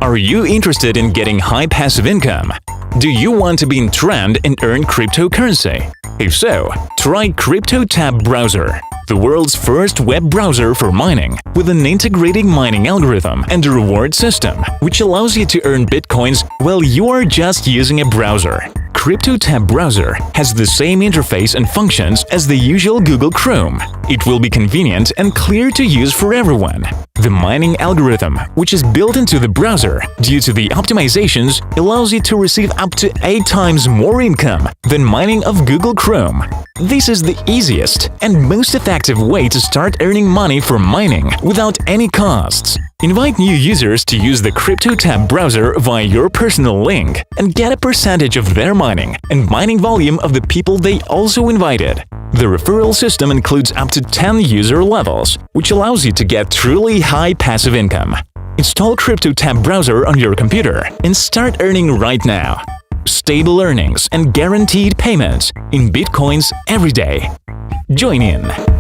Are you interested in getting high passive income? Do you want to be in trend and earn cryptocurrency? If so, try CryptoTab Browser, the world's first web browser for mining, with an integrated mining algorithm and a reward system, which allows you to earn bitcoins while you are just using a browser. CryptoTab Browser has the same interface and functions as the usual Google Chrome. It will be convenient and clear to use for everyone. The mining algorithm, which is built into the browser due to the optimizations, allows you to receive up to 8 times more income than mining of Google Chrome. This is the easiest and most effective way to start earning money from mining without any costs. Invite new users to use the CryptoTab browser via your personal link and get a percentage of their mining and mining volume of the people they also invited. The referral system includes up to 10 user levels, which allows you to get truly high passive income. Install CryptoTab browser on your computer and start earning right now. Stable earnings and guaranteed payments in bitcoins every day. Join in!